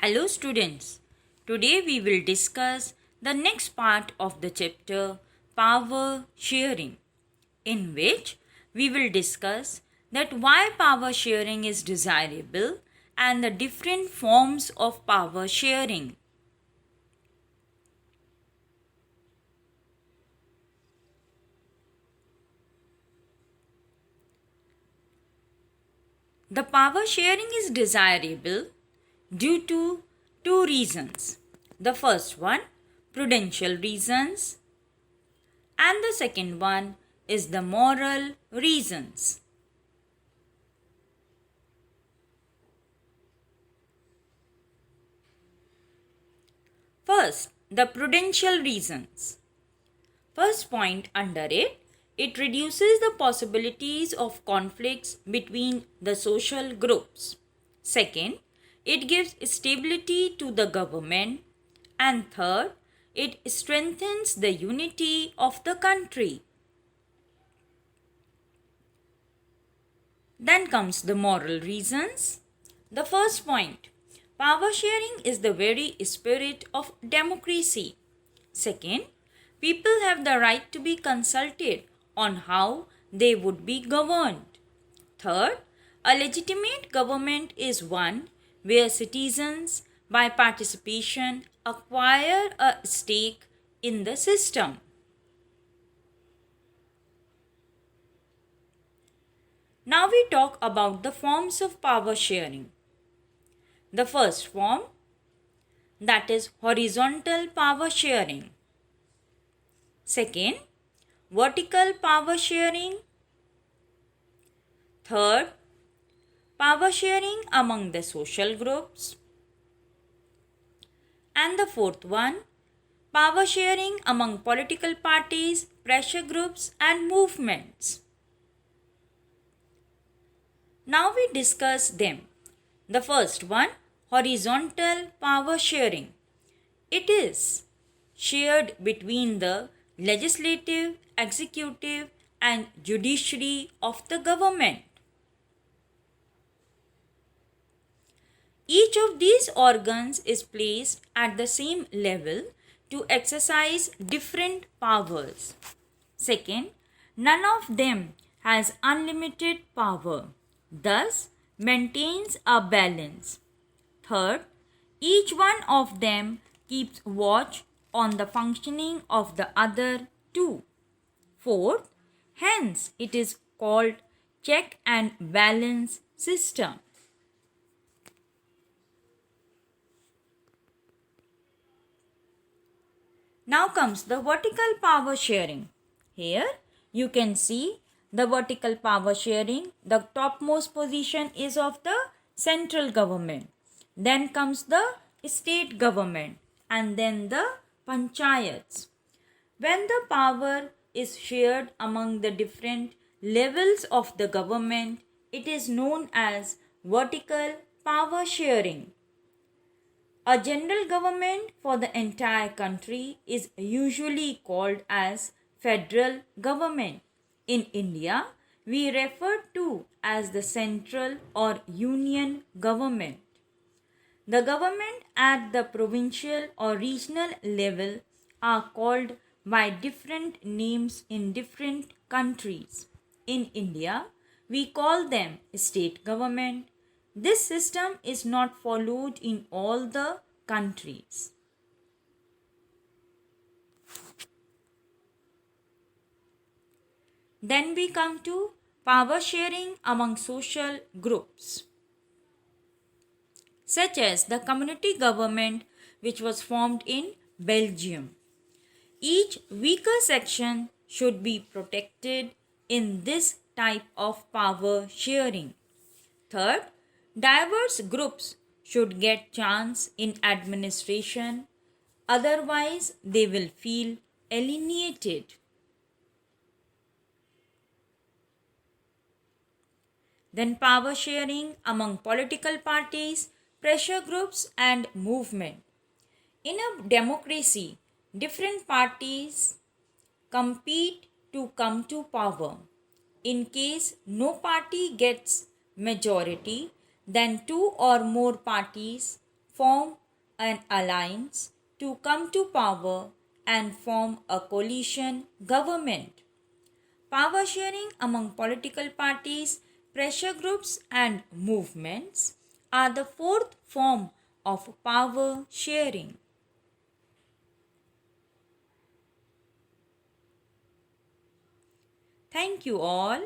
Hello students. Today we will discuss the next part of the chapter power sharing, in which we will discuss that why power sharing is desirable and the different forms of power sharing. The power sharing is desirable due to two reasons. The first one, prudential reasons, and the second one is the moral reasons. First, the prudential reasons. First point under it, it reduces the possibilities of conflicts between the social groups. Second, it gives stability to the government. And third, it strengthens the unity of the country. Then comes the moral reasons. The first point, power sharing is the very spirit of democracy. Second, people have the right to be consulted on how they would be governed. Third, a legitimate government is one where citizens, by participation, acquire a stake in the system. Now we talk about the forms of power sharing. The first form, that is horizontal power sharing. Second, vertical power sharing. Third, power sharing among the social groups. And the fourth one, power sharing among political parties, pressure groups and movements. Now we discuss them. The first one, horizontal power sharing. It is shared between the legislative, executive and judiciary of the government. Each of these organs is placed at the same level to exercise different powers. Second, none of them has unlimited power, thus maintains a balance. Third, each one of them keeps watch on the functioning of the other two. Fourth, hence it is called check and balance system. Now comes the vertical power sharing. Here you can see the vertical power sharing. The topmost position is of the central government. Then comes the state government and then the panchayats. When the power is shared among the different levels of the government, it is known as vertical power sharing. A general government for the entire country is usually called as federal government. In India, we refer to as the central or union government. The government at the provincial or regional level are called by different names in different countries. In India, we call them state government. This system is not followed in all the countries. Then we come to power sharing among social groups, such as the community government which was formed in Belgium. Each weaker section should be protected in this type of power sharing. Third, diverse groups should get chance in administration, otherwise they will feel alienated. Then power sharing among political parties, pressure groups and movement. In a democracy, different parties compete to come to power. In case no party gets majority, then two or more parties form an alliance to come to power and form a coalition government. Power sharing among political parties, pressure groups, and movements are the fourth form of power sharing. Thank you all.